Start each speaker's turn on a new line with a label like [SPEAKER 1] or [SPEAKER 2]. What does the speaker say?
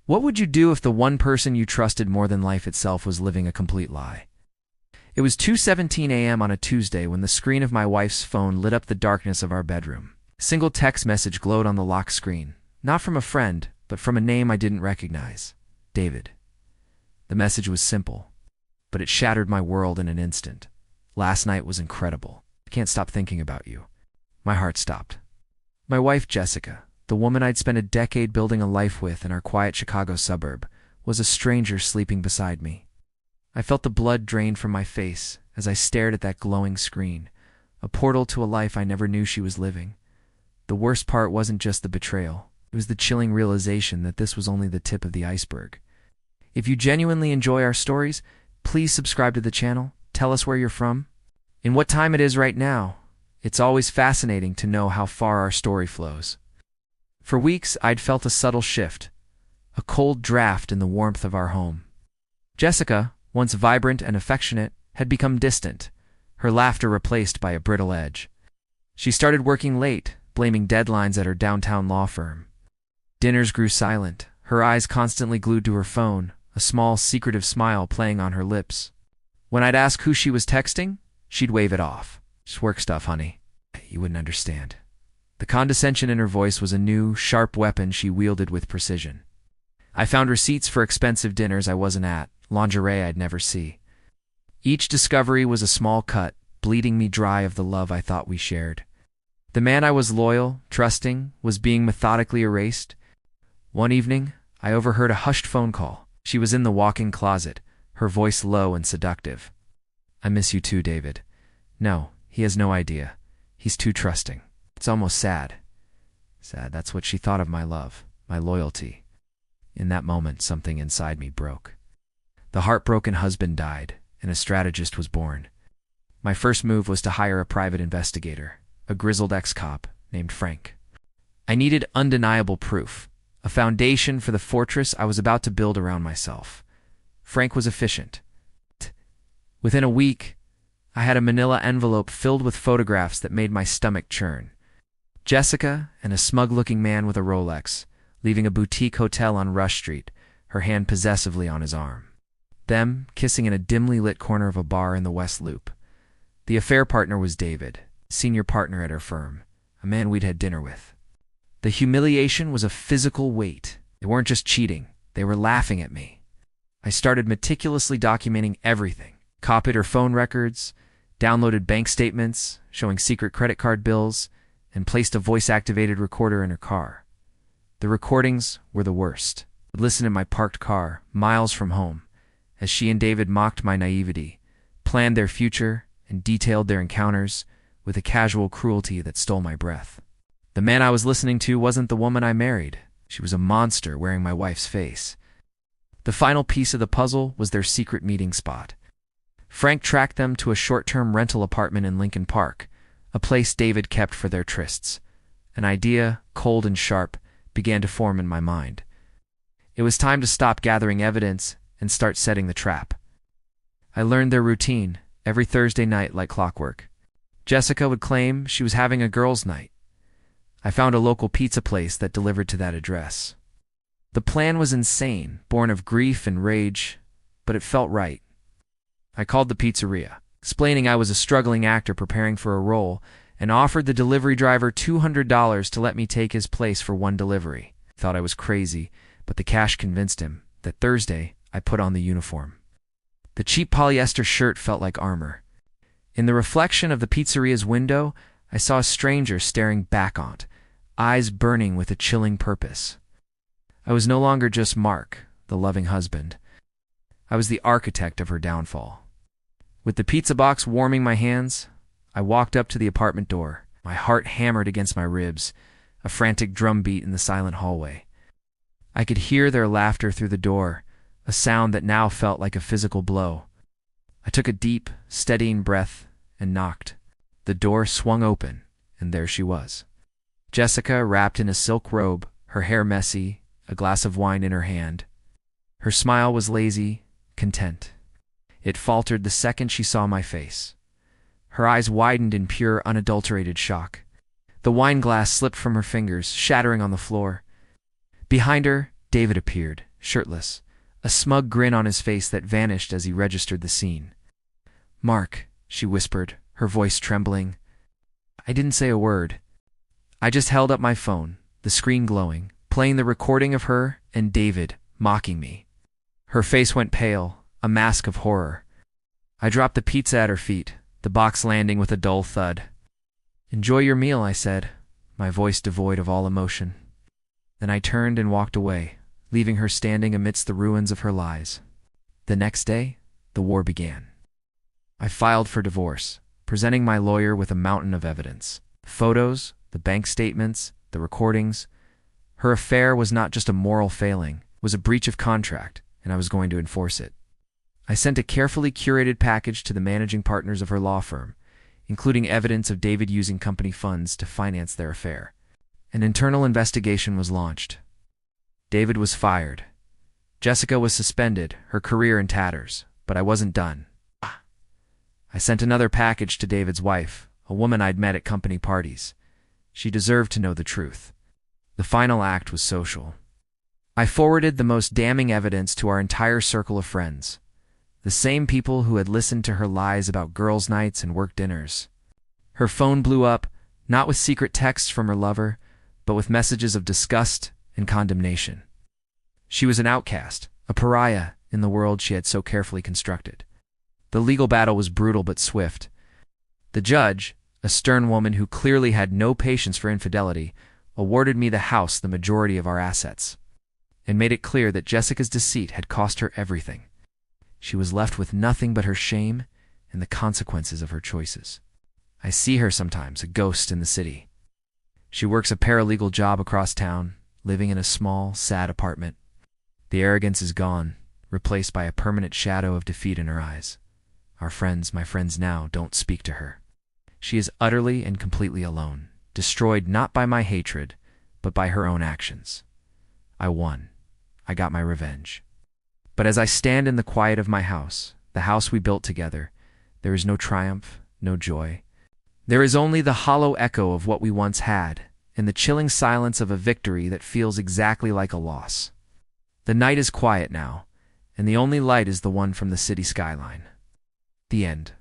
[SPEAKER 1] What would you do if the one person you trusted more than life itself was living a complete lie? It was 2:17 a.m. on a Tuesday when the screen of my wife's phone lit up the darkness of our bedroom. A single text message glowed on the lock screen, not from a friend, but from a name I didn't recognize. David. The message was simple, but it shattered my world in an instant. Last night was incredible. I can't stop thinking about you. My heart stopped. My wife, Jessica, the woman I'd spent a decade building a life with in our quiet Chicago suburb, was a stranger sleeping beside me. I felt the blood drain from my face as I stared at that glowing screen, a portal to a life I never knew she was living. The worst part wasn't just the betrayal. It was the chilling realization that this was only the tip of the iceberg. If you genuinely enjoy our stories, please subscribe to the channel, tell us where you're from, and what time it is right now. It's always fascinating to know how far our story flows. For weeks, I'd felt a subtle shift, a cold draft in the warmth of our home. Jessica, once vibrant and affectionate, had become distant, her laughter replaced by a brittle edge. She started working late, blaming deadlines at her downtown law firm. Dinners grew silent, her eyes constantly glued to her phone, a small, secretive smile playing on her lips. When I'd ask who she was texting, she'd wave it off. Just work stuff, honey. You wouldn't understand. The condescension in her voice was a new, sharp weapon she wielded with precision. I found receipts for expensive dinners I wasn't at, lingerie I'd never see. Each discovery was a small cut, bleeding me dry of the love I thought we shared. The man I was loyal, trusting, was being methodically erased. One evening, I overheard a hushed phone call. She was in the walk-in closet, her voice low and seductive. I miss you too, David. No, he has no idea. He's too trusting. It's almost sad. Sad, that's what she thought of my love, my loyalty. In that moment, something inside me broke. The heartbroken husband died, and a strategist was born. My first move was to hire a private investigator, a grizzled ex-cop named Frank. I needed undeniable proof, a foundation for the fortress I was about to build around myself. Frank was efficient. Within a week, I had a manila envelope filled with photographs that made my stomach churn. Jessica and a smug-looking man with a Rolex, leaving a boutique hotel on Rush Street, her hand possessively on his arm. Them kissing in a dimly lit corner of a bar in the West Loop. The affair partner was David, senior partner at her firm, a man we'd had dinner with. The humiliation was a physical weight. They weren't just cheating, they were laughing at me. I started meticulously documenting everything, copied her phone records, downloaded bank statements showing secret credit card bills, and placed a voice-activated recorder in her car. The recordings were the worst. I'd listen in my parked car, miles from home, as she and David mocked my naivety, planned their future, and detailed their encounters with a casual cruelty that stole my breath. The man I was listening to wasn't the woman I married. She was a monster wearing my wife's face. The final piece of the puzzle was their secret meeting spot. Frank tracked them to a short-term rental apartment in Lincoln Park, a place David kept for their trysts. An idea, cold and sharp, began to form in my mind. It was time to stop gathering evidence and start setting the trap. I learned their routine, every Thursday night like clockwork. Jessica would claim she was having a girls' night. I found a local pizza place that delivered to that address. The plan was insane, born of grief and rage, but it felt right. I called the pizzeria, explaining I was a struggling actor preparing for a role, and offered the delivery driver $200 to let me take his place for one delivery. He thought I was crazy, but the cash convinced him. That Thursday, I put on the uniform. The cheap polyester shirt felt like armor. In the reflection of the pizzeria's window, I saw a stranger staring back on it, eyes burning with a chilling purpose. I was no longer just Mark, the loving husband. I was the architect of her downfall. With the pizza box warming my hands, I walked up to the apartment door, my heart hammered against my ribs, a frantic drumbeat in the silent hallway. I could hear their laughter through the door, a sound that now felt like a physical blow. I took a deep, steadying breath and knocked. The door swung open, and there she was. Jessica, wrapped in a silk robe, her hair messy, a glass of wine in her hand. Her smile was lazy, content. It faltered the second she saw my face. Her eyes widened in pure, unadulterated shock. The wine glass slipped from her fingers, shattering on the floor. Behind her, David appeared, shirtless, a smug grin on his face that vanished as he registered the scene. "Mark," she whispered, her voice trembling. I didn't say a word. I just held up my phone, the screen glowing, playing the recording of her and David mocking me. Her face went pale, a mask of horror. I dropped the pizza at her feet, the box landing with a dull thud. "Enjoy your meal," I said, my voice devoid of all emotion. Then I turned and walked away, leaving her standing amidst the ruins of her lies. The next day, the war began. I filed for divorce, presenting my lawyer with a mountain of evidence. Photos, the bank statements, the recordings. Her affair was not just a moral failing, it was a breach of contract, and I was going to enforce it. I sent a carefully curated package to the managing partners of her law firm, including evidence of David using company funds to finance their affair. An internal investigation was launched. David was fired. Jessica was suspended, her career in tatters, but I wasn't done. I sent another package to David's wife, a woman I'd met at company parties. She deserved to know the truth. The final act was social. I forwarded the most damning evidence to our entire circle of friends, the same people who had listened to her lies about girls' nights and work dinners. Her phone blew up, not with secret texts from her lover, but with messages of disgust and condemnation. She was an outcast, a pariah in the world she had so carefully constructed. The legal battle was brutal but swift. The judge, a stern woman who clearly had no patience for infidelity, awarded me the house, the majority of our assets, and made it clear that Jessica's deceit had cost her everything. She was left with nothing but her shame and the consequences of her choices. I see her sometimes, a ghost in the city. She works a paralegal job across town, living in a small, sad apartment. The arrogance is gone, replaced by a permanent shadow of defeat in her eyes. Our friends, my friends now, don't speak to her. She is utterly and completely alone, destroyed not by my hatred, but by her own actions. I won. I got my revenge. But as I stand in the quiet of my house, the house we built together, there is no triumph, no joy. There is only the hollow echo of what we once had, and the chilling silence of a victory that feels exactly like a loss. The night is quiet now, and the only light is the one from the city skyline. The end.